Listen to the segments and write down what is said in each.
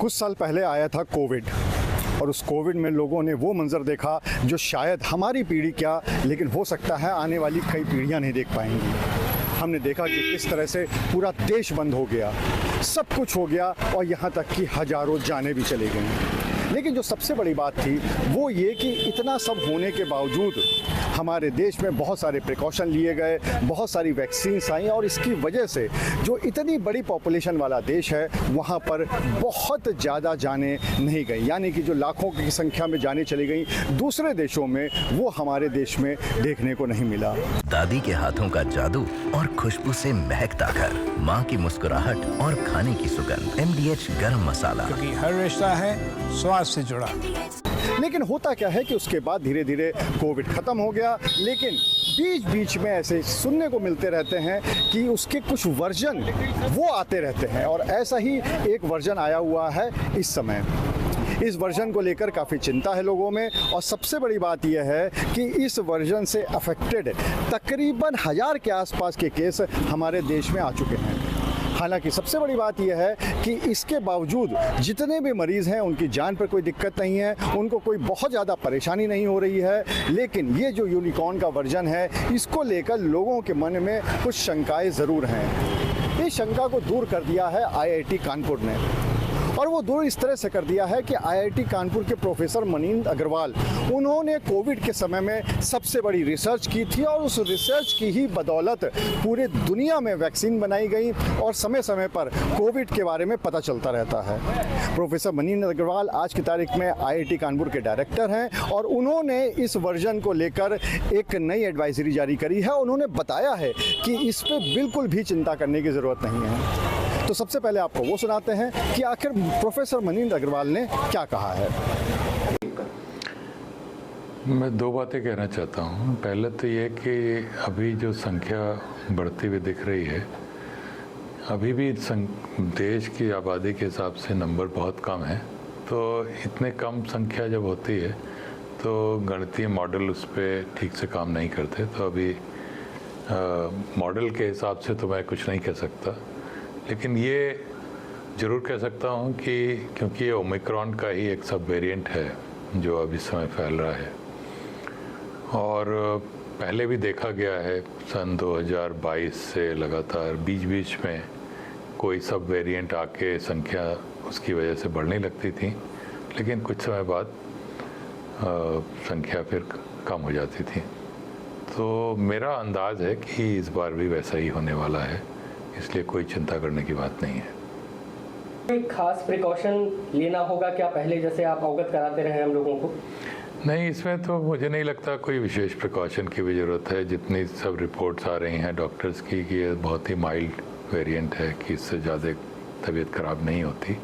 कुछ साल पहले आया था कोविड, और उस कोविड में लोगों ने वो मंज़र देखा जो शायद हमारी पीढ़ी क्या, लेकिन हो सकता है आने वाली कई पीढ़ियां नहीं देख पाएंगी। हमने देखा कि किस तरह से पूरा देश बंद हो गया, सब कुछ हो गया, और यहाँ तक कि हज़ारों जानें भी चली गईं। लेकिन जो सबसे बड़ी बात थी वो ये कि इतना सब होने के बावजूद हमारे देश में बहुत सारे प्रिकॉशन लिए गए, बहुत सारी वैक्सीन्स आई, और इसकी वजह से जो इतनी बड़ी पॉपुलेशन वाला देश है वहाँ पर बहुत ज़्यादा जानें नहीं गई, यानी कि जो लाखों की संख्या में जानें चली गई दूसरे देशों में, वो हमारे देश में देखने को नहीं मिला। दादी के हाथों का जादू और खुशबू से महकता घर, माँ की मुस्कुराहट और खाने की सुगंध। MDH गरम मसाला, क्योंकि हर रिश्ता है स्वाद से जुड़ा। लेकिन होता क्या है कि उसके बाद धीरे धीरे कोविड ख़त्म हो गया, लेकिन बीच बीच में ऐसे सुनने को मिलते रहते हैं कि उसके कुछ वर्जन वो आते रहते हैं, और ऐसा ही एक वर्जन आया हुआ है इस समय। इस वर्जन को लेकर काफ़ी चिंता है लोगों में, और सबसे बड़ी बात यह है कि इस वर्जन से अफेक्टेड तकरीबन 1000 के आसपास के केस हमारे देश में आ चुके हैं। हालांकि सबसे बड़ी बात यह है कि इसके बावजूद जितने भी मरीज़ हैं उनकी जान पर कोई दिक्कत नहीं है, उनको कोई बहुत ज़्यादा परेशानी नहीं हो रही है। लेकिन ये जो यूनिकॉर्न का वर्जन है, इसको लेकर लोगों के मन में कुछ शंकाएं ज़रूर हैं। इस शंका को दूर कर दिया है IIT कानपुर ने, और वो दूर इस तरह से कर दिया है कि IIT कानपुर के प्रोफेसर मनींद्र अग्रवाल, उन्होंने कोविड के समय में सबसे बड़ी रिसर्च की थी, और उस रिसर्च की ही बदौलत पूरे दुनिया में वैक्सीन बनाई गई, और समय समय पर कोविड के बारे में पता चलता रहता है। प्रोफेसर मनींद्र अग्रवाल आज की तारीख में IIT कानपुर के डायरेक्टर हैं, और उन्होंने इस वर्जन को लेकर एक नई एडवाइजरी जारी करी है। उन्होंने बताया है कि इस पर बिल्कुल भी चिंता करने की ज़रूरत नहीं है। तो सबसे पहले आपको वो सुनाते हैं कि आखिर प्रोफेसर मनींद्र अग्रवाल ने क्या कहा है। मैं दो बातें कहना चाहता हूँ। पहले तो ये कि अभी जो संख्या बढ़ती हुई दिख रही है, अभी भी देश की आबादी के हिसाब से नंबर बहुत कम है। तो इतने कम संख्या जब होती है तो गणितीय मॉडल उस पर ठीक से काम नहीं करते। तो अभी मॉडल के हिसाब से तो मैं कुछ नहीं कह सकता, लेकिन ये ज़रूर कह सकता हूँ कि क्योंकि ये ओमिक्रॉन का ही एक सब वेरिएंट है जो अब इस समय फैल रहा है, और पहले भी देखा गया है सन 2022 से लगातार बीच बीच में कोई सब वेरिएंट आके संख्या उसकी वजह से बढ़ने लगती थी, लेकिन कुछ समय बाद संख्या फिर कम हो जाती थी। तो मेरा अंदाज़ है कि इस बार भी वैसा ही होने वाला है, इसलिए कोई चिंता करने की बात नहीं है। एक खास प्रिकॉशन लेना होगा क्या, पहले जैसे आप अवगत कराते रहे हम लोगों को? नहीं, इसमें तो मुझे नहीं लगता कोई विशेष प्रिकॉशन की भी ज़रूरत है। जितनी सब रिपोर्ट्स आ रही हैं डॉक्टर्स की कि ये बहुत ही माइल्ड वेरिएंट है, कि इससे ज़्यादा तबीयत ख़राब नहीं होती,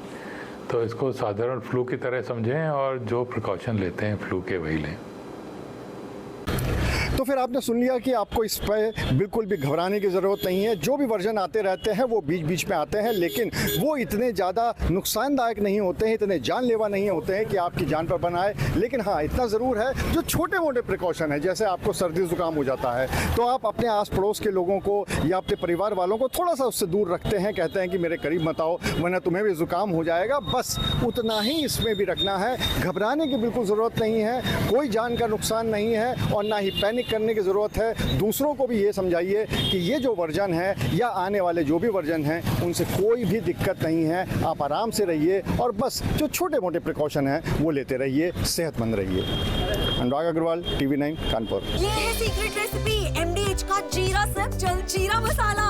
तो इसको साधारण फ्लू की तरह समझें, और जो प्रिकॉशन लेते हैं फ्लू के वही लें। तो फिर आपने सुन लिया कि आपको इस पर बिल्कुल भी घबराने की ज़रूरत नहीं है। जो भी वर्जन आते रहते हैं वो बीच बीच में आते हैं, लेकिन वो इतने ज़्यादा नुकसानदायक नहीं होते हैं, इतने जानलेवा नहीं होते हैं कि आपकी जान पर बनाए। लेकिन हाँ, इतना ज़रूर है, जो छोटे मोटे प्रिकॉशन है, जैसे आपको सर्दी ज़ुकाम हो जाता है तो आप अपने आस पड़ोस के लोगों को या अपने परिवार वालों को थोड़ा सा उससे दूर रखते हैं, कहते हैं कि मेरे करीब मत आओ वरना तुम्हें भी ज़ुकाम हो जाएगा। बस उतना ही इसमें भी रखना है। घबराने की बिल्कुल ज़रूरत नहीं है, कोई जान का नुकसान नहीं है, और ना ही पैनिक करने की ज़रूरत है। दूसरों को भी ये समझाइए कि ये जो वर्जन है या आने वाले जो भी वर्जन हैं उनसे कोई भी दिक्कत नहीं है। आप आराम से रहिए, और बस जो छोटे मोटे प्रिकॉशन हैं वो लेते रहिए, सेहतमंद रहिए। अनुराग अग्रवाल, TV9 कानपुर। ये है सीक्रेट रेसिपी MDH का जीरा सब्ज जलजीरा मसाला।